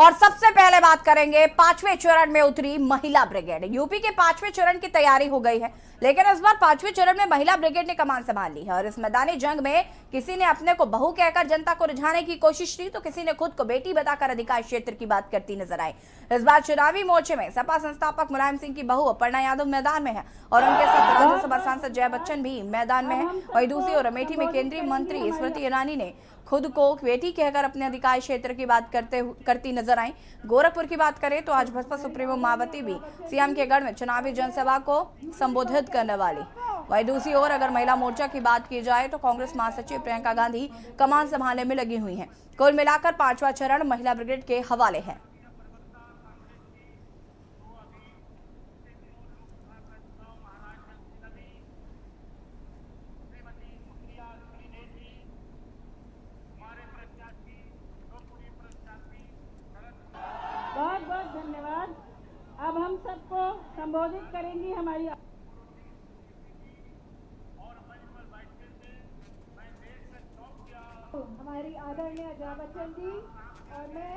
और सबसे पहले बात करेंगे पांचवें चरण में उतरी महिला ब्रिगेड। यूपी के पांचवें चरण की तैयारी हो गई है, लेकिन इस बार पांचवें चरण में महिला ब्रिगेड ने कमान संभाल ली है। और इस मैदानी जंग में किसी ने अपने को बहू कहकर जनता को रिझाने की कोशिश की, तो किसी ने खुद को बेटी बताकर अधिकार क्षेत्र की बात करती नजर आई। इस बार चुनावी मोर्चे में सपा संस्थापक मुलायम सिंह की बहू अपर्णा यादव मैदान में है और उनके साथ राज्यसभा सांसद जया बच्चन भी मैदान में है। वहीं दूसरी ओर अमेठी में केंद्रीय मंत्री स्मृति ईरानी ने खुद को बेटी कहकर अपने अधिकार क्षेत्र की बात करती नजर आई। गोरखपुर की बात करें तो आज बसपा सुप्रीमो मायावती भी सीएम के गढ़ में चुनावी जनसभा को संबोधित करने वाली। वहीं दूसरी ओर अगर महिला मोर्चा की बात की जाए तो कांग्रेस महासचिव प्रियंका गांधी कमान संभालने में लगी हुई हैं। कुल मिलाकर पांचवा चरण महिला ब्रिगेड के हवाले है। बहुत बहुत धन्यवाद। अब हम सबको संबोधित करेंगी हमारी आदरणीय जया बच्चन जी। और मैं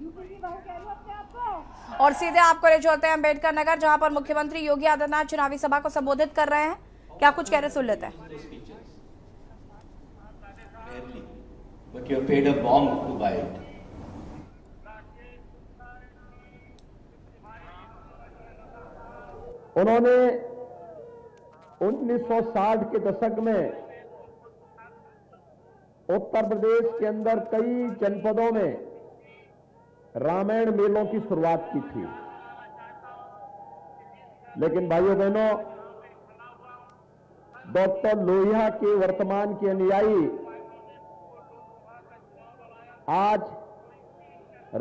यूपी की बहू कह रही हूँ अपने आप को। और सीधे आपको ले चलते हैं अम्बेडकर नगर, जहां पर मुख्यमंत्री योगी आदित्यनाथ चुनावी सभा को संबोधित कर रहे हैं। क्या कुछ कह रहे सुन लेते हैं। But you paid a bomb to buy it. उन्होंने 1960 के दशक में उत्तर प्रदेश के अंदर कई जनपदों में रामायण मेलों की शुरुआत की थी। लेकिन भाइयों बहनों, डॉक्टर लोहिया के वर्तमान के अनुयायी आज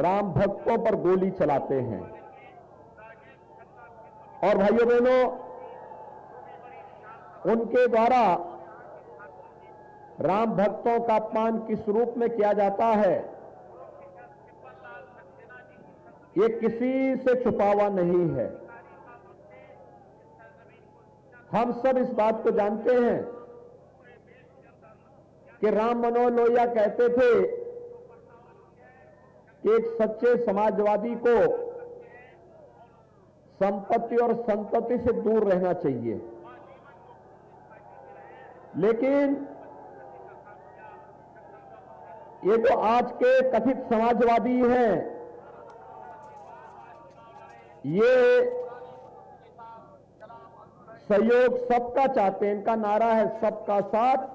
राम भक्तों पर गोली चलाते हैं। और भाइयों बहनों, उनके द्वारा राम भक्तों का अपमान किस रूप में किया जाता है, ये किसी से छुपा हुआ नहीं है। हम सब इस बात को जानते हैं कि राम मनोहर लोहिया कहते थे कि एक सच्चे समाजवादी को संपत्ति और संतति से दूर रहना चाहिए। लेकिन ये जो आज के कथित समाजवादी हैं, ये सहयोग सबका चाहते हैं। इनका नारा है सबका साथ,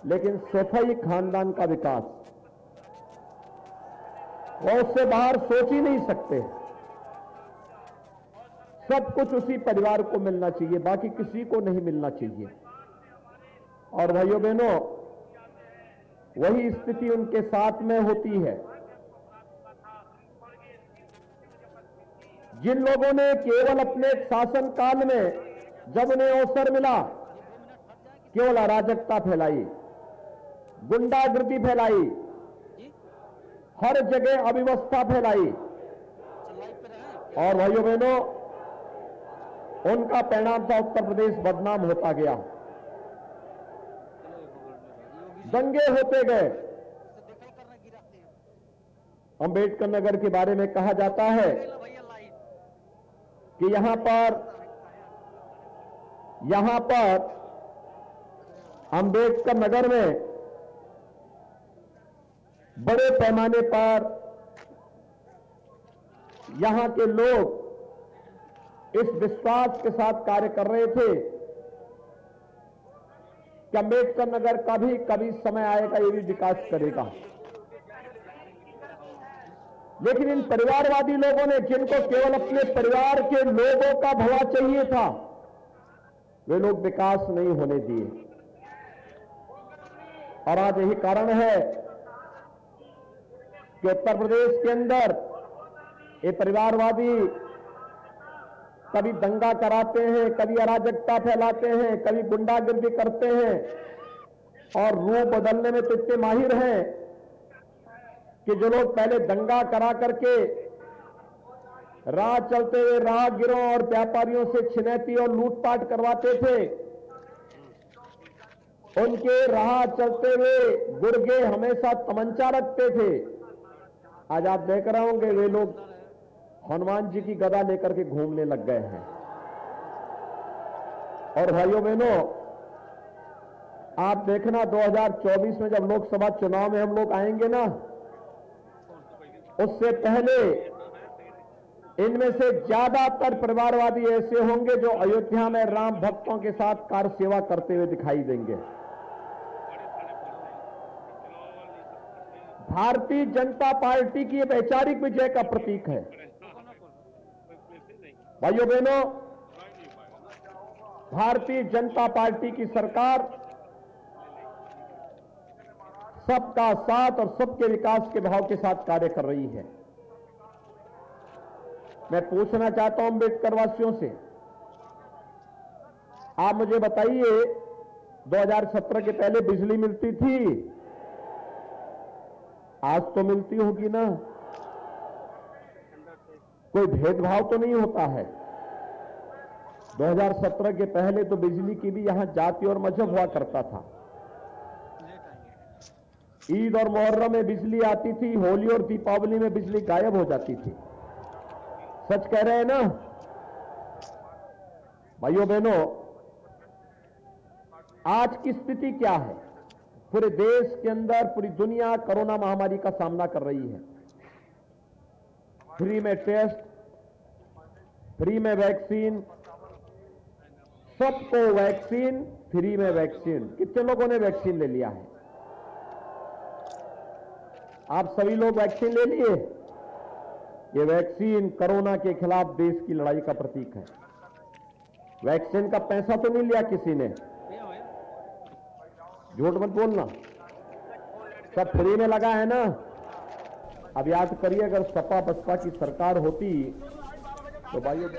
लेकिन सफाई खानदान का विकास। वो उससे बाहर सोच ही नहीं सकते। सब कुछ उसी परिवार को मिलना चाहिए, बाकी किसी को नहीं मिलना चाहिए। और भाइयों बहनों, वही स्थिति उनके साथ में होती है। जिन लोगों ने केवल अपने शासन काल में जब उन्हें अवसर मिला, केवल अराजकता फैलाई, गुंडागर्दी फैलाई, हर जगह अव्यवस्था फैलाई, और भाइयों बहनों, उनका परिणाम था उत्तर प्रदेश बदनाम होता गया, दंगे होते गए। अंबेडकर नगर के बारे में कहा जाता है कि यहां पर अंबेडकर नगर में बड़े पैमाने पर यहां के लोग इस विश्वास के साथ कार्य कर रहे थे कि अंबेडकर नगर का भी कभी समय आएगा, ये भी विकास करेगा। लेकिन इन परिवारवादी लोगों ने, जिनको केवल अपने परिवार के लोगों का भला चाहिए था, वे लोग विकास नहीं होने दिए। और आज यही कारण है कि उत्तर प्रदेश के अंदर ये परिवारवादी कभी दंगा कराते हैं, कभी अराजकता फैलाते हैं, कभी गुंडागर्दी करते हैं, और रूप बदलने में तो इतने माहिर हैं कि जो लोग पहले दंगा करा करके राह चलते हुए राहगीरों और व्यापारियों से छिनैती और लूटपाट करवाते थे, उनके राह चलते हुए गुर्गे हमेशा तमंचा रखते थे। आज आप देख रहे होंगे वे लोग हनुमान जी की गदा लेकर के घूमने लग गए हैं। और भाइयों बहनों, आप देखना 2024 में जब लोकसभा चुनाव में हम लोग आएंगे ना, उससे पहले इनमें से ज्यादातर परिवारवादी ऐसे होंगे जो अयोध्या में राम भक्तों के साथ कार सेवा करते हुए दिखाई देंगे। भारतीय जनता पार्टी की वैचारिक विजय का प्रतीक है। भाइयों बहनों, भारतीय जनता पार्टी की सरकार सबका साथ और सबके विकास के भाव के साथ कार्य कर रही है। मैं पूछना चाहता हूं अम्बेडकर वासियों से, आप मुझे बताइए 2017 के पहले बिजली मिलती थी? आज तो मिलती होगी ना। कोई भेदभाव तो नहीं होता है। 2017 के पहले तो बिजली की भी यहां जाति और मजहब हुआ करता था। ईद और मुहर्रम में बिजली आती थी, होली और दीपावली में बिजली गायब हो जाती थी। सच कह रहे हैं ना भाइयों बहनों? आज की स्थिति क्या है? पूरे देश के अंदर पूरी दुनिया कोरोना महामारी का सामना कर रही है। फ्री में टेस्ट, फ्री में वैक्सीन, सबको वैक्सीन, फ्री में वैक्सीन। कितने लोगों ने वैक्सीन ले लिया है? आप सभी लोग वैक्सीन ले लिए? ये वैक्सीन कोरोना के खिलाफ देश की लड़ाई का प्रतीक है। वैक्सीन का पैसा तो नहीं लिया किसी ने, झूठ मत बोलना, सब फ्री में लगा है ना। अब याद करिए, अगर सपा बसपा की सरकार होती तो भाइयों।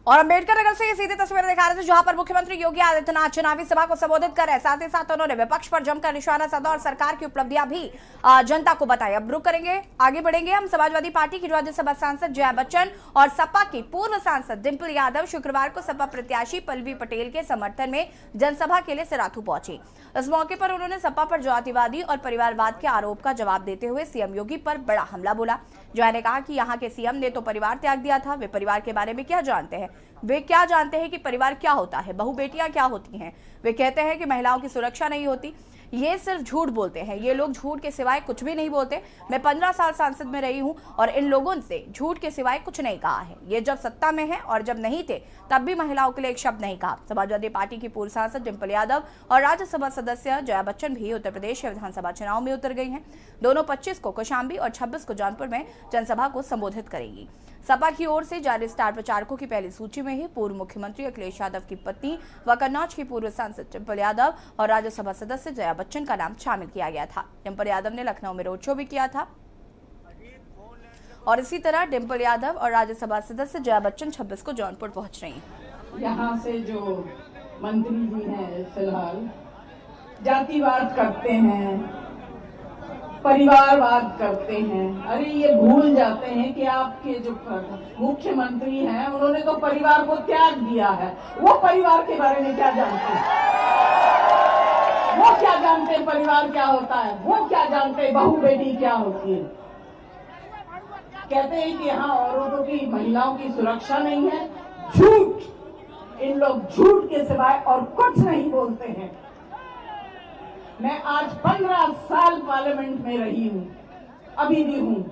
और अंबेडकर नगर से ये सीधी तस्वीरें दिखा रहे थे जहां पर मुख्यमंत्री योगी आदित्यनाथ चुनावी सभा को संबोधित कर रहे, साथ ही साथ उन्होंने विपक्ष पर जमकर निशाना साधा और सरकार की उपलब्धियां भी जनता को बताई। अब रुक करेंगे, आगे बढ़ेंगे हम। समाजवादी पार्टी की राज्यसभा सांसद जया बच्चन और सपा की पूर्व सांसद डिंपल यादव शुक्रवार को सपा प्रत्याशी पल्लवी पटेल के समर्थन में जनसभा के लिए सिराथू पहुंची। इस मौके पर उन्होंने सपा पर जातिवादी और परिवारवाद के आरोप का जवाब देते हुए सीएम योगी पर बड़ा हमला बोला। जया ने कहा कि यहाँ के सीएम ने तो परिवार त्याग दिया था, वे परिवार के बारे में क्या जानते हैं? वे क्या जानते हैं कि परिवार क्या होता है, बहू बेटियां क्या होती हैं? वे कहते हैं कि महिलाओं की सुरक्षा नहीं होती। ये सिर्फ झूठ बोलते हैं, ये लोग झूठ के सिवाय कुछ भी नहीं बोलते। मैं 15 साल सांसद में रही हूं और इन लोगों से झूठ के सिवाय कुछ नहीं कहा है। ये जब सत्ता में है और जब नहीं थे तब भी महिलाओं के लिए एक शब्द नहीं कहा। समाजवादी पार्टी की पूर्व सांसद डिंपल यादव और राज्यसभा सदस्य जया बच्चन भी उत्तर प्रदेश के विधानसभा चुनाव में उतर गई हैं। दोनों 25 को कौशाम्बी और 26 को जौनपुर में जनसभा को संबोधित करेंगी। सपा की ओर से जारी स्टार प्रचारकों की पहली सूची में ही पूर्व मुख्यमंत्री अखिलेश यादव की पत्नी व कन्नौज की पूर्व सांसद डिंपल यादव और राज्यसभा सदस्य जया बच्चन का नाम शामिल किया गया था। डिंपल यादव ने लखनऊ में रोड शो भी किया था और इसी तरह डिंपल यादव और राज्यसभा सदस्य जया बच्चन 26 को जौनपुर पहुंच रही हैं। यहाँ से जो मंत्री जी हैं फिलहाल जातिवाद करते हैं, परिवारवाद करते हैं। अरे ये भूल जाते हैं कि आपके जो मुख्यमंत्री हैं उन्होंने तो परिवार को त्याग दिया है। वो परिवार के बारे में क्या जानते हैं? वो क्या जानते हैं परिवार क्या होता है? वो क्या जानते हैं बहू बेटी क्या होती है? कहते हैं कि यहाँ औरतों की, महिलाओं की सुरक्षा नहीं है। झूठ, इन लोग झूठ के सिवाय और कुछ नहीं बोलते हैं। मैं आज 15 साल पार्लियामेंट में रही हूं, अभी भी हूं,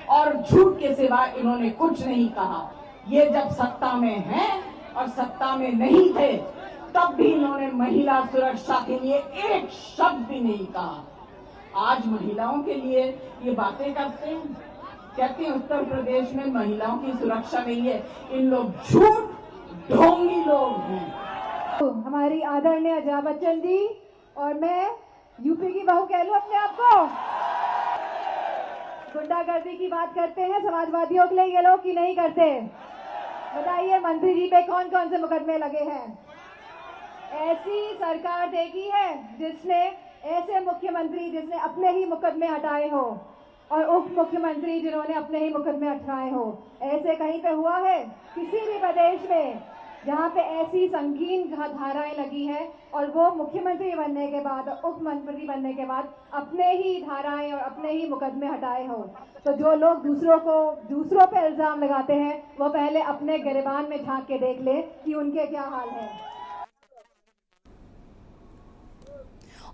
और झूठ के सिवाय इन्होंने कुछ नहीं कहा। ये जब सत्ता में हैं और सत्ता में नहीं थे तब भी इन्होंने महिला सुरक्षा के लिए एक शब्द भी नहीं कहा। आज महिलाओं के लिए ये बातें करते हैं, कहते हैं उत्तर प्रदेश में महिलाओं की सुरक्षा नहीं है। इन लोग झूठ ढोंगी लोग हैं। हमारी आदरणीय जया बच्चन जी और मैं यूपी की बहू कह लूं अपने आप को। गुंडागर्दी की बात करते हैं समाजवादियों के लिए ये लोग कि नहीं करते? बताइए मंत्री जी पे कौन कौन से मुकदमे लगे हैं? ऐसी सरकार देखी है जिसने ऐसे मुख्यमंत्री जिसने अपने ही मुकदमे हटाए हो और उप मुख्यमंत्री जिन्होंने अपने ही मुकदमे हटाए हो? ऐसे कहीं पे हुआ है किसी भी प्रदेश में? जहाँ पे ऐसी संगीन धाराएं लगी है और वो मुख्यमंत्री बनने के बाद, उप मंत्री बनने के बाद अपने ही धाराएं और अपने ही मुकदमे हटाए हो। तो जो लोग दूसरों पे इल्जाम लगाते हैं वो पहले अपने गिरेबान में झांक के देख ले कि उनके क्या हाल है।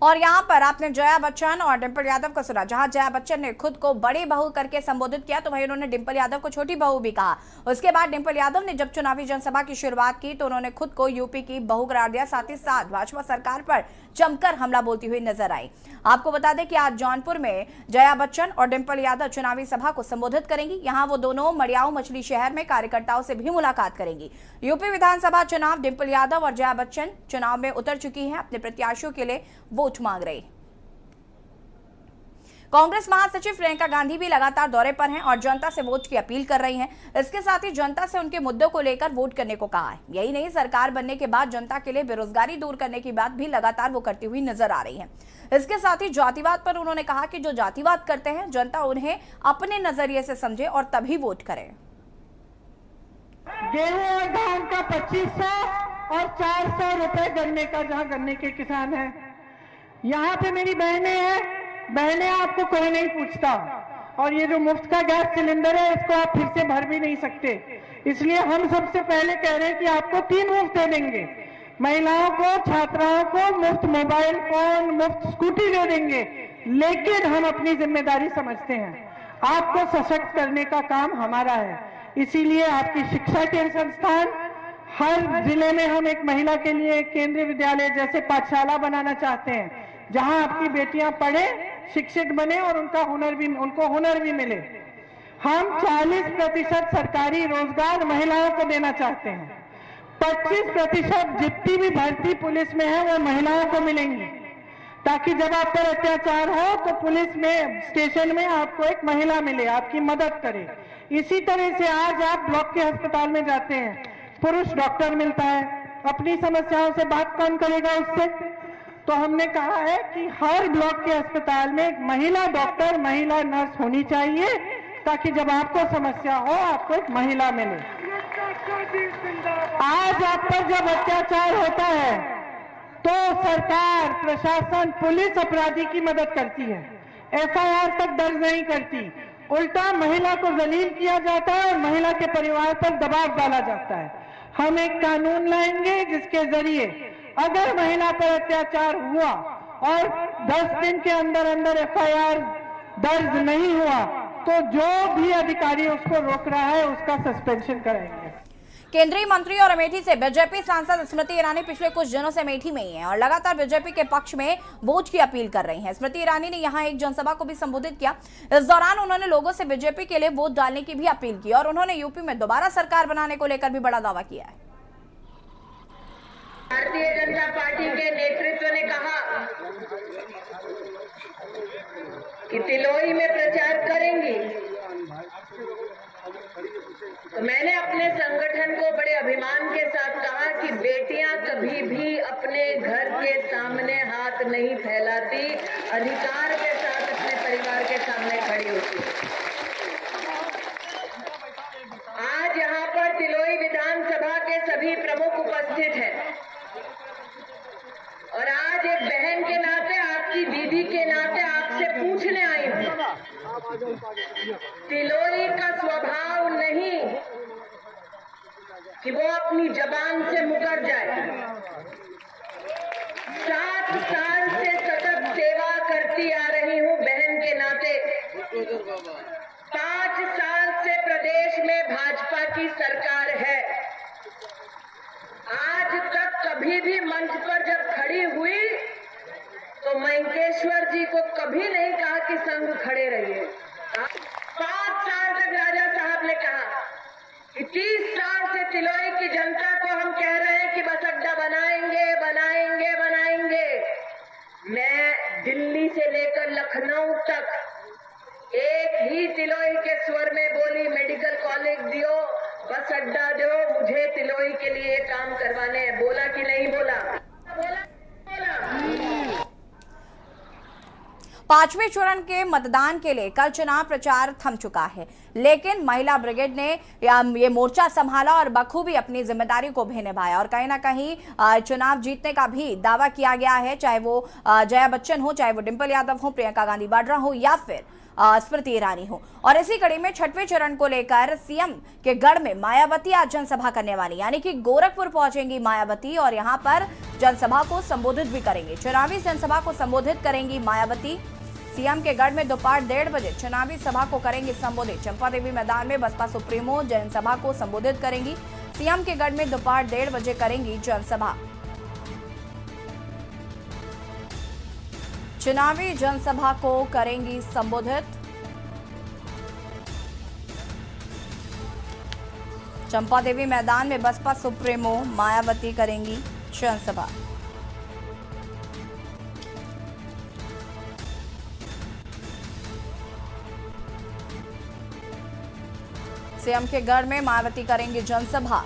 और यहाँ पर आपने जया बच्चन और डिंपल यादव को सुना। जहां जया बच्चन ने खुद को बड़ी बहू करके संबोधित किया तो वहीं उन्होंने डिंपल यादव को छोटी बहू भी कहा। उसके बाद डिंपल यादव ने जब चुनावी जनसभा की शुरुआत की तो उन्होंने खुद को यूपी की बहू करार दिया। साथ ही साथ भाजपा सरकार पर जमकर हमला बोलती हुई नजर आई। आपको बता दें कि आज जौनपुर में जया बच्चन और डिंपल यादव चुनावी सभा को संबोधित करेंगी। यहाँ वो दोनों मड़ियाऊ मछली शहर में कार्यकर्ताओं से भी मुलाकात करेंगी। यूपी विधानसभा चुनाव, डिंपल यादव और जया बच्चन चुनाव में उतर चुकी हैं, अपने प्रत्याशियों के लिए वोट मांग रही। कांग्रेस महासचिव प्रियंका गांधी भी लगातार दौरे पर हैं और जनता से वोट की अपील कर रही हैं। इसके साथ ही जनता से उनके मुद्दों को लेकर वोट करने को कहा है। यही नहीं, सरकार बनने के बाद जनता के लिए बेरोजगारी दूर करने की बात भी लगातार वो करती हुई नजर आ रही है। इसके साथ ही जातिवाद पर उन्होंने कहा कि जो जातिवाद करते हैं जनता उन्हें अपने नजरिए से समझे और तभी वोट करे। गेहूं और धान का 2500 और 400 रुपए गन्ने का, जहां गन्ने के किसान हैं। यहाँ पे मेरी बहनें आपको कोई नहीं पूछता। और ये जो मुफ्त का गैस सिलेंडर है इसको आप फिर से भर भी नहीं सकते। इसलिए हम सबसे पहले कह रहे हैं कि आपको 3 मुफ्त दे देंगे। महिलाओं को, छात्राओं को मुफ्त मोबाइल फोन, मुफ्त स्कूटी दे देंगे। लेकिन हम अपनी जिम्मेदारी समझते हैं, आपको सशक्त करने का काम हमारा है। इसीलिए आपकी शिक्षा के संस्थान, हर जिले में हम एक महिला के लिए एक केंद्रीय विद्यालय जैसे पाठशाला बनाना चाहते हैं, जहां आपकी बेटियां पढ़े, शिक्षित बने और उनको हुनर भी मिले। हम 40% सरकारी रोजगार महिलाओं को देना चाहते हैं। 25% जितनी भी भर्ती पुलिस में है वो महिलाओं को मिलेंगी, ताकि जब आप पर अत्याचार हो तो पुलिस में, स्टेशन में आपको एक महिला मिले, आपकी मदद करे। इसी तरह से आज आप ब्लॉक के अस्पताल में जाते हैं, पुरुष डॉक्टर मिलता है, अपनी समस्याओं से बात कौन करेगा उससे? तो हमने कहा है कि हर ब्लॉक के अस्पताल में एक महिला डॉक्टर, महिला नर्स होनी चाहिए, ताकि जब आपको समस्या हो आपको एक महिला मिले। आज आप पर जब अत्याचार होता है तो सरकार, प्रशासन, पुलिस अपराधी की मदद करती है, FIR तक दर्ज नहीं करती। उल्टा महिला को जलील किया जाता है और महिला के परिवार पर दबाव डाला जाता है। हम एक कानून लाएंगे जिसके जरिए अगर महिला पर अत्याचार हुआ और 10 दिन के अंदर FIR दर्ज नहीं हुआ तो जो भी अधिकारी उसको रोक रहा है उसका सस्पेंशन कराएंगे। केंद्रीय मंत्री और अमेठी से बीजेपी सांसद स्मृति ईरानी पिछले कुछ दिनों से अमेठी में ही हैं और लगातार बीजेपी के पक्ष में वोट की अपील कर रही हैं। स्मृति ईरानी ने यहां एक जनसभा को भी संबोधित किया। इस दौरान उन्होंने लोगों से बीजेपी के लिए वोट डालने की भी अपील की और उन्होंने यूपी में दोबारा सरकार बनाने को लेकर भी बड़ा दावा किया है। भारतीय जनता पार्टी के नेतृत्व ने कहा कि तिलोई में प्रचार करेंगी, तो मैंने अपने संगठन को बड़े अभिमान के साथ कहा कि बेटियां कभी भी अपने घर के सामने हाथ नहीं फैलाती, अधिकार के साथ अपने परिवार के सामने खड़ी होती। आज यहाँ पर तिलोई विधानसभा के सभी प्रमुख उपस्थित हैं और आज एक बहन के नाते, आपकी दीदी के नाते आपसे पूछने आई हूं, तिलोई का स्वभाव नहीं कि वो अपनी जबान से मुकर जाए। 7 साल से सतत सेवा करती आ रही हूं बहन के नाते। 5 साल से प्रदेश में भाजपा की सरकार है। आज तक कभी भी मंच पर जब खड़ी हुई तो मंकेश्वर जी को कभी नहीं कहा कि संग खड़े रहिए। 5 साल तक राजा साहब ने कहा कि 30 साल से तिलोई की जनता को हम कह रहे हैं कि बस अड्डा बनाएंगे बनाएंगे बनाएंगे। मैं दिल्ली से लेकर लखनऊ तक एक ही तिलोई के स्वर में बोली, मेडिकल कॉलेज दियो, बस अड्डा दो, मुझे तिलोई के लिए काम करवाने हैं। बोला कि नहीं बोला? बोला। पांचवें चरण के मतदान के लिए कल चुनाव प्रचार थम चुका है, लेकिन महिला ब्रिगेड ने ये मोर्चा संभाला और बखूबी अपनी जिम्मेदारी को भी निभाया और कहीं ना कहीं चुनाव जीतने का भी दावा किया गया है, चाहे वो जया बच्चन हो, चाहे वो डिंपल यादव हो, प्रियंका गांधी वाड्रा हो या फिर स्मृति ईरानी हो। और इसी कड़ी में छठवें चरण को लेकर सीएम के गढ़ में मायावती आज जनसभा करने वाली, यानी कि गोरखपुर पहुंचेंगी मायावती और यहां पर जनसभा को संबोधित भी करेंगे। चुनावी जनसभा को संबोधित करेंगी मायावती। सीएम के गढ़ में दोपहर 1:30 बजे चुनावी सभा को करेंगे संबोधित। चंपा देवी मैदान में बसपा सुप्रीमो जनसभा को संबोधित करेंगी। सीएम के गढ़ में दोपहर 1:30 बजे करेंगी जनसभा। चुनावी जनसभा को करेंगी संबोधित। चंपा देवी मैदान में बसपा सुप्रीमो मायावती करेंगी जनसभा। सीएम के गढ़ में मायावती करेंगी जनसभा।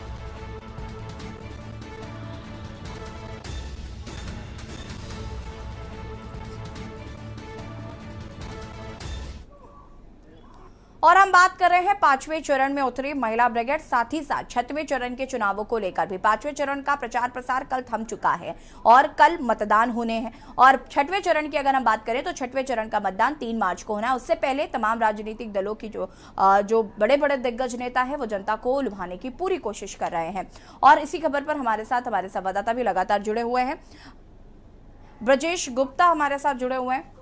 और हम बात कर रहे हैं पांचवें चरण में उतरी महिला ब्रिगेड, साथ ही साथ छठवें चरण के चुनावों को लेकर भी। पांचवें चरण का प्रचार प्रसार कल थम चुका है और कल मतदान होने हैं। और छठवें चरण की अगर हम बात करें तो छठवें चरण का मतदान 3 मार्च को होना है। उससे पहले तमाम राजनीतिक दलों की जो बड़े बड़े दिग्गज नेता है वो जनता को लुभाने की पूरी कोशिश कर रहे हैं। और इसी खबर पर हमारे साथ हमारे संवाददाता भी लगातार जुड़े हुए हैं। ब्रजेश गुप्ता हमारे साथ जुड़े हुए हैं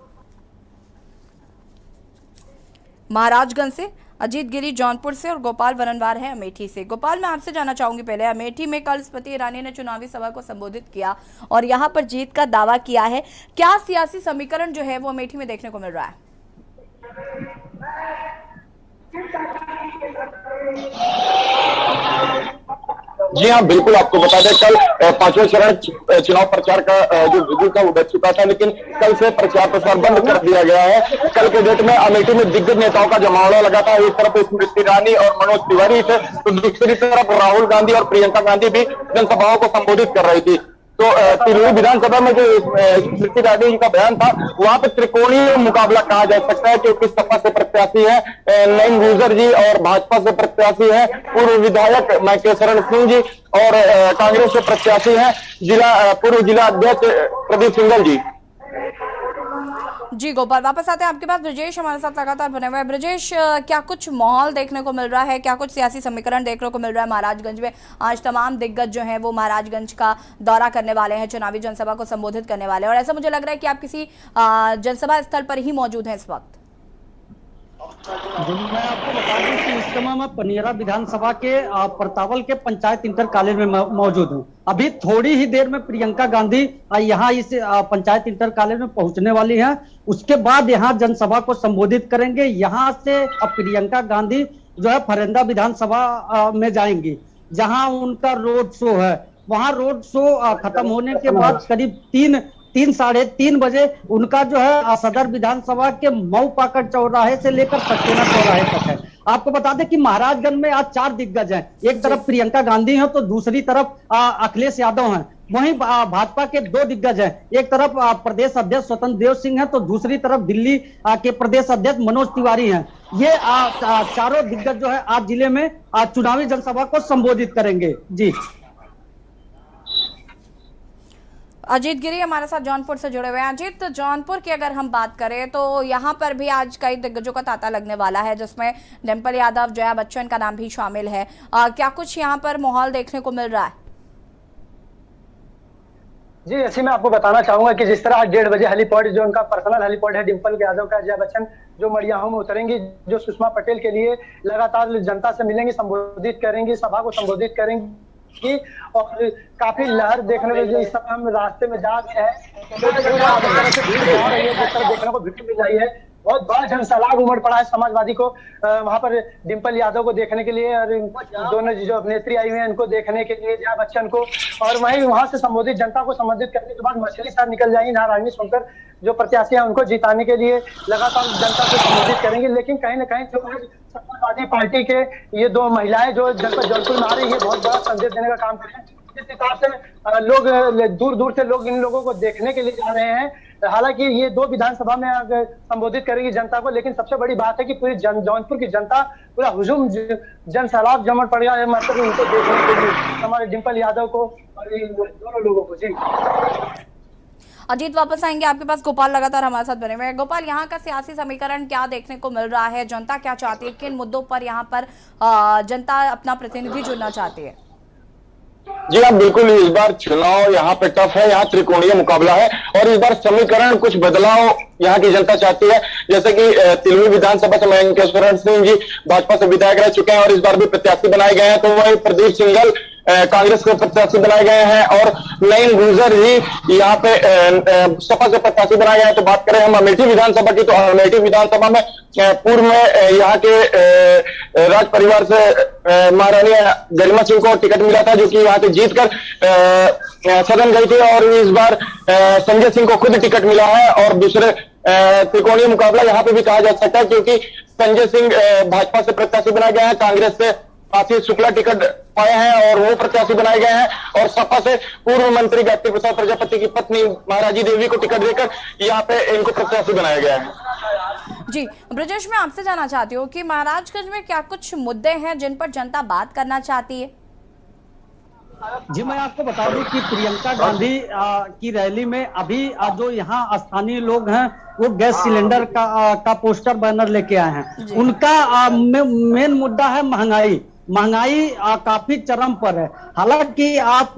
महाराजगंज से, अजीत गिरी जौनपुर से और गोपाल वरनवार है अमेठी से। गोपाल, मैं आपसे जानना चाहूंगी पहले, अमेठी में कल स्मृति ईरानी ने चुनावी सभा को संबोधित किया और यहां पर जीत का दावा किया है। क्या सियासी समीकरण जो है वो अमेठी में देखने को मिल रहा है? जी हाँ, बिल्कुल। आपको बता दें, कल पांचवें चरण चुनाव प्रचार का जो विधि था वो बच चुका था, लेकिन कल से प्रचार प्रसार बंद कर दिया गया है। कल के डेट में अमेठी में दिग्गज नेताओं का जमावड़ा लगा था। एक तरफ स्मृति ईरानी और मनोज तिवारी थे, तो दूसरी तरफ राहुल गांधी और प्रियंका गांधी भी जनसभाओं को संबोधित कर रही थी। तो तिलोरी विधानसभा में जो स्मृति ईरानी जी का बयान था, वहां पर त्रिकोणीय मुकाबला कहा जा सकता है, क्योंकि सपा से प्रत्याशी है नईम गुजर जी और भाजपा से प्रत्याशी है पूर्व विधायक मैकेशरण सिंह जी और कांग्रेस से प्रत्याशी है पूर्व जिला अध्यक्ष प्रदीप सिंघल जी। जी गोपाल, वापस आते हैं आपके पास। ब्रजेश हमारे साथ लगातार बने हुए हैं। ब्रजेश, क्या कुछ माहौल देखने को मिल रहा है, क्या कुछ सियासी समीकरण देखने को मिल रहा है महाराजगंज में? आज तमाम दिग्गज जो हैं वो महाराजगंज का दौरा करने वाले हैं, चुनावी जनसभा को संबोधित करने वाले हैं और ऐसा मुझे लग रहा है कि आप किसी जनसभा स्थल पर ही मौजूद हैं इस वक्त। मैं आपको बता दूं कि इस समय मैं पनियरा विधानसभा के परतावल के पंचायत इंटर कॉलेज में मौजूद हूं। अभी थोड़ी ही देर में प्रियंका गांधी यहाँ इस पंचायत इंटर कॉलेज में पहुंचने वाली हैं। उसके बाद यहाँ जनसभा को संबोधित करेंगे। यहाँ से प्रियंका गांधी जो है फरेंदा विधानसभा में जाएंगी, जहां उनका रोड शो है। वहां रोड शो खत्म होने के बाद करीब 3 साढ़े 3 बजे उनका जो है सदर विधानसभा के मऊ पाकड़ चौराहे से लेकर सक्सेना चौराहे तक है। आपको बता दें कि महाराजगंज में आज 4 दिग्गज हैं। एक तरफ प्रियंका गांधी है तो दूसरी तरफ अखिलेश यादव हैं। वहीं भाजपा के 2 दिग्गज हैं। एक तरफ प्रदेश अध्यक्ष स्वतंत्र देव सिंह हैं तो दूसरी तरफ दिल्ली के प्रदेश अध्यक्ष मनोज तिवारी हैं। ये चारों दिग्गज जो है आज जिले में चुनावी जनसभा को संबोधित करेंगे। जी, अजीत गिरी हमारे साथ जौनपुर से जुड़े हुए हैं। अजीत, जौनपुर की अगर हम बात करें तो यहाँ पर भी आज कई दिग्गजों का तांता लगने वाला है, जिसमें डिंपल यादव, जया बच्चन का नाम भी शामिल है। क्या कुछ यहाँ पर माहौल देखने को मिल रहा है? जी, ऐसे मैं आपको बताना चाहूंगा कि जिस तरह आज 1:30 बजे हेलीपॉड, जो उनका पर्सनल हेलीपॉड है डिंपल यादव का, जया बच्चन जो मड़ियाहों में उतरेंगी, जो सुषमा पटेल के लिए लगातार जनता से मिलेंगी, संबोधित करेंगी, सभा को संबोधित करेंगी और काफी लहर देखने में, इस समय हम रास्ते में जा रहे हैं, देखने को भीड़ मिल रही है। बहुत बड़ा जनसैलाब उमड़ पड़ा है समाजवादी को वहां पर डिंपल यादव को देखने के लिए और दोनों जो अभिनेत्री आई हुई हैं उनको देखने के लिए, जया बच्चन को, और वहां से संबोधित जनता को संबोधित करने के बाद मछली साहब निकल जाएंगी नारायणी सुनकर, जो प्रत्याशी हैं उनको जिताने के लिए लगातार जनता को संबोधित करेंगी। लेकिन कहीं ना कहीं जो समाजवादी पार्टी के ये 2 महिलाएं जो जनपद जौनपुर में आ रही है, बहुत बड़ा संदेश देने का काम कर रहे हैं। जिस हिसाब से लोग दूर दूर से लोग इन लोगों को देखने के लिए जा रहे हैं, हालांकि ये 2 विधानसभा में संबोधित करेगी जनता को, लेकिन सबसे बड़ी बात है कि पूरी जौनपुर की जनता पूरा हुजूम जन सैलाब जमट पड़ गया है मतलब उनको देखने के लिए, हमारे डिम्पल यादव को और इन दोनों लोगों को। जी अजीत, वापस आएंगे आपके पास। गोपाल लगातार हमारे साथ बने हुए हैं। गोपाल, यहाँ का सियासी समीकरण क्या देखने को मिल रहा है? जनता क्या चाहती है? किन मुद्दों पर यहाँ पर जनता अपना प्रतिनिधि चुनना चाहती है? जी हाँ, बिल्कुल। इस बार चुनाव यहाँ पे टफ है, यहाँ त्रिकोणीय मुकाबला है और इस बार समीकरण कुछ बदलाव यहाँ की जनता चाहती है। जैसे कि तिलवी विधानसभा से मयंकेश्वर सिंह जी भाजपा से विधायक रह चुके हैं और इस बार भी प्रत्याशी बनाए गए हैं, तो वही प्रदीप सिंघल कांग्रेस के प्रत्याशी बनाए गए हैं और नईन गुर्जर जी यहाँ पे सपा से प्रत्याशी बनाए गए हैं। तो बात करें हम अमेठी विधानसभा की, तो अमेठी विधानसभा में पूर्व में यहाँ के राज परिवार से महारानी गरिमा सिंह को टिकट मिला था, जो कि यहाँ से जीतकर सदन गई थी और इस बार संजय सिंह को खुद टिकट मिला है। और दूसरे त्रिकोणीय मुकाबला यहाँ पे भी कहा जा सकता है, क्योंकि संजय सिंह भाजपा से प्रत्याशी बनाए गए हैं, कांग्रेस से आशीष शुक्ला टिकट पाए हैं और वो प्रत्याशी बनाए गए हैं और सपा से पूर्व मंत्री गायत्री प्रसाद प्रजापति की पत्नी महाराजी देवी को टिकट देकर यहाँ पे इनको प्रत्याशी बनाया गया है। जी ब्रजेश, मैं आपसे जानना चाहती हूँ कि महाराजगंज में क्या कुछ मुद्दे हैं जिन पर जनता बात करना चाहती है? जी मैं आपको बता दूं कि प्रियंका गांधी की रैली में अभी जो यहाँ स्थानीय लोग हैं वो गैस सिलेंडर का पोस्टर बैनर लेके आए हैं। उनका मेन मुद्दा है महंगाई। महंगाई काफी चरम पर है। हालांकि आप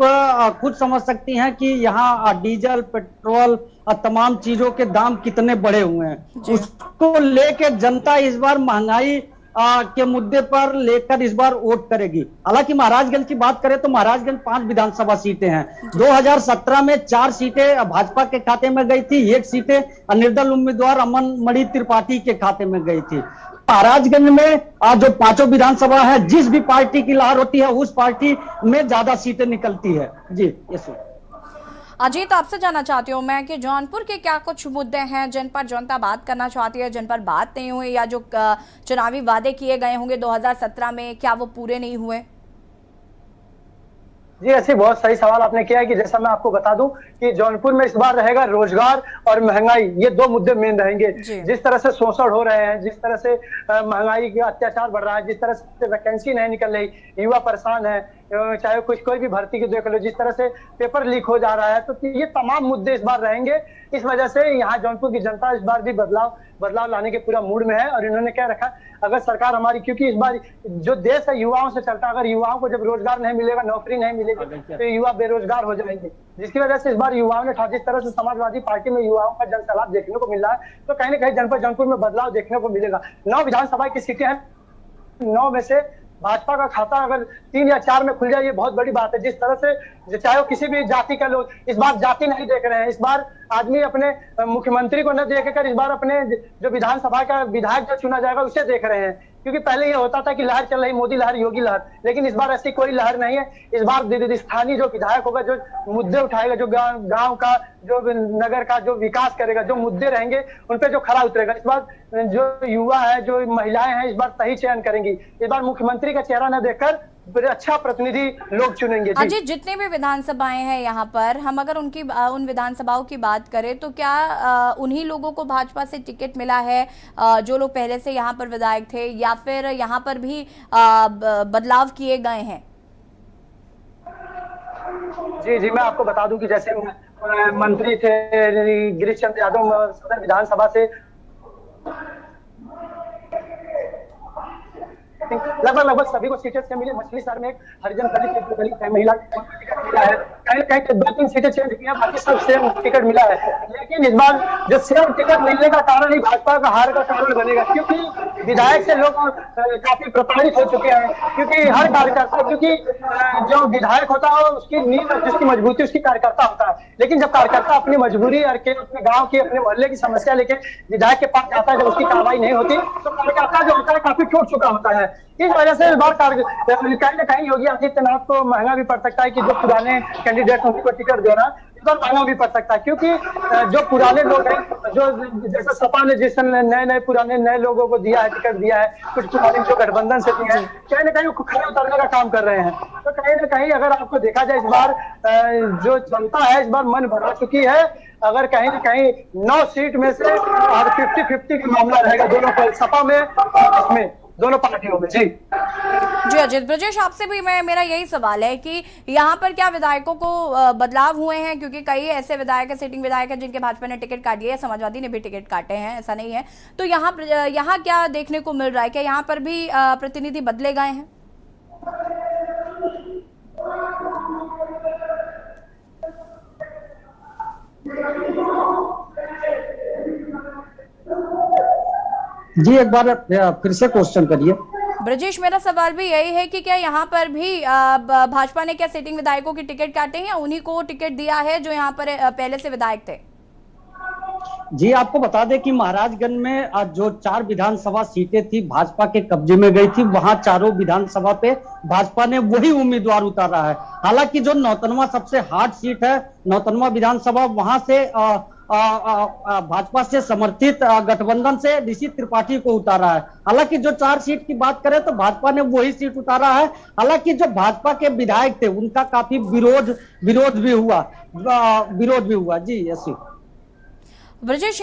खुद समझ सकती हैं कि यहाँ डीजल, पेट्रोल और तमाम चीजों के दाम कितने बढ़े हुए हैं। उसको लेके जनता इस बार महंगाई के मुद्दे पर लेकर इस बार वोट करेगी। हालांकि महाराजगंज की बात करें तो महाराजगंज 5 विधानसभा सीटें हैं। 2017 में 4 सीटें भाजपा के खाते में गई थी, 1 सीटें निर्दल उम्मीदवार अमन मणि त्रिपाठी के खाते में गई थी। महाराजगंज में जो 5 विधानसभा है, जिस भी पार्टी की लहर होती है उस पार्टी में ज्यादा सीटें निकलती है। जी यस। अजीत, आपसे जानना चाहती हूँ मैं कि जौनपुर के क्या कुछ मुद्दे हैं जिन पर जनता बात करना चाहती है, जिन पर बात नहीं हुई, या जो चुनावी वादे किए गए होंगे 2017 में क्या वो पूरे नहीं हुए? जी ऐसे बहुत सही सवाल आपने किया है कि जैसा मैं आपको बता दूं कि जौनपुर में इस बार रहेगा रोजगार और महंगाई, ये 2 मुद्दे मेन रहेंगे। जिस तरह से शोषण हो रहे हैं, जिस तरह से महंगाई का अत्याचार बढ़ रहा है, जिस तरह से वैकेंसी नहीं निकल रही, युवा परेशान है, चाहे कोई भी भर्ती की देख लो, जिस तरह से पेपर लीक हो जा रहा है, तो ये तमाम मुद्दे इस बार रहेंगे। इस वजह से यहाँ जौनपुर की जनता इस बार भी बदलाव लाने के पूरा मूड में है और इन्होंने क्या रखा, अगर सरकार हमारी, क्योंकि इस बार जो देश है युवाओं से चलता है, अगर युवाओं को जब रोजगार नहीं मिलेगा, नौकरी नहीं मिलेगी तो युवा बेरोजगार हो जाएंगे, जिसकी वजह से इस बार युवाओं ने जिस तरह से समाजवादी पार्टी में युवाओं का जनसैलाब देखने को मिल रहा है, तो कहीं ना कहीं जनपद जौनपुर में बदलाव देखने को मिलेगा। 9 विधानसभा की सीटें हैं, 9 में से भाजपा का खाता अगर 3 या 4 में खुल जाए, ये बहुत बड़ी बात है। जिस तरह से चाहे वो किसी भी जाति का लोग, इस बार जाति नहीं देख रहे हैं, इस बार आदमी अपने मुख्यमंत्री को न देखकर इस बार अपने जो विधानसभा का विधायक जो चुना जाएगा उसे देख रहे हैं। क्योंकि पहले ये होता था कि लहर चल रही, मोदी लहर, योगी लहर, लेकिन इस बार ऐसी कोई लहर नहीं है। इस बार स्थानीय जो विधायक होगा, जो मुद्दे उठाएगा, जो गांव का, जो नगर का जो विकास करेगा, जो मुद्दे रहेंगे उन पे जो खरा उतरेगा, इस बार जो युवा है, जो महिलाएं हैं, इस बार सही चयन करेंगी। इस बार मुख्यमंत्री का चेहरा न देखकर अच्छा प्रतिनिधि लोग चुनेंगे। अजीत, जितने भी विधानसभाएं हैं यहाँ पर, हम अगर उन विधानसभाओं की बात करें तो क्या उन्हीं लोगों को भाजपा से टिकट मिला है जो लोग पहले से यहाँ पर विधायक थे, या फिर यहाँ पर भी बदलाव किए गए हैं? जी मैं आपको बता दूं कि जैसे मंत्री थे गिरीश चंद्र यादव सदन विधानसभा से, लगभग सभी को सीटें से मिली। मछली शहर में एक हरिजन दलित महिला मिला है, कहीं 2-3 सीटें चेंज की हैं, बाकी सब सेम टिकट मिला है। लेकिन इस बार जो सेम टिकट मिलने का कारण ही भाजपा का हार का कारण बनेगा, क्योंकि विधायक से लोग काफी प्रताड़ित हो चुके हैं। क्योंकि हर कार्यकर्ता, क्योंकि जो विधायक होता है उसकी नींव, जिसकी मजबूती उसकी कार्यकर्ता होता है, लेकिन जब कार्यकर्ता अपनी मजबूरी अपने गाँव की, अपने मोहल्ले की समस्या लेके विधायक के पास जाता है, जब उसकी कार्रवाई नहीं होती तो कार्यकर्ता जो होता है काफी टूट चुका होता है। इस वजह से इस बार कहीं ना कहीं योगी आदित्यनाथ को महंगा भी पड़ सकता है कि जो पुराने कैंडिडेट उनको टिकट देना इस बार महंगा भी पड़ सकता है। क्योंकि जो पुराने लोग हैं, जो जैसे सपा ने जिस नए पुराने नए लोगों को दिया है, टिकट दिया है, कुछ पुराने जो गठबंधन से दिया है, कहीं ना कहीं खड़े उतरने का काम कर रहे हैं। तो कहीं ना कहीं अगर आपको देखा जाए इस बार जो जनता है इस बार मन बना चुकी है। अगर कहीं ना कहीं 9 सीट में से और 50-50 का मामला रहेगा दोनों सपा में और इसमें दोनों पार्टियों में। जी अजित, ब्रजेश आपसे भी मेरा यही सवाल है कि यहाँ पर क्या विधायकों को बदलाव हुए हैं, क्योंकि कई ऐसे विधायक है, सिटिंग विधायक है जिनके भाजपा ने टिकट काट लिया है, समाजवादी ने भी टिकट काटे हैं, ऐसा नहीं है। तो यहाँ क्या देखने को मिल रहा है, क्या यहाँ पर भी प्रतिनिधि बदले गए हैं? जी एक बार फिर से क्वेश्चन करिए। ब्रजेश, मेरा सवाल भी यही है कि क्या यहाँ पर भी भाजपा ने क्या सिटिंग विधायकों की टिकट काटे हैं या उन्हीं को टिकट दिया है जो यहाँ पर पहले से विधायक थे? जी आपको बता दें कि महाराजगंज में जो 4 विधानसभा सीटें थी भाजपा के कब्जे में गई थी, वहां चारों विधानसभा पे भाजपा ने वही उम्मीदवार उतारा है। हालांकि जो 99वां सबसे हार्ड सीट है, 99वां विधानसभा, वहां से भाजपा से समर्थित गठबंधन से ऋषि त्रिपाठी को उतारा है। हालांकि जो 4 सीट की बात करें तो भाजपा ने वही सीट उतारा है। हालांकि जो भाजपा के विधायक थे उनका काफी विरोध भी हुआ। जी यसी ब्रजेश,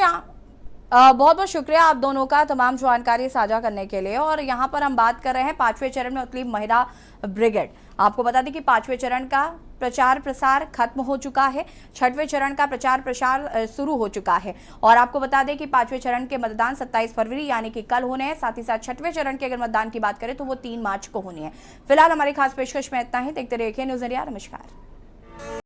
बहुत बहुत शुक्रिया आप दोनों का तमाम जानकारी साझा करने के लिए। और यहाँ पर हम बात कर रहे हैं 5वें चरण में उतरी महिला ब्रिगेड। आपको बता दें कि 5वें चरण का प्रचार प्रसार खत्म हो चुका है, 6वें चरण का प्रचार प्रसार शुरू हो चुका है। और आपको बता दें कि 5वें चरण के मतदान 27 फरवरी यानी कि कल होने हैं। साथ ही साथ 6वें चरण के अगर मतदान की बात करें तो वो 3 मार्च को होनी है। फिलहाल हमारी खास पेशकश में इतना ही। देखते रहिए न्यूज़ इंडिया। नमस्कार।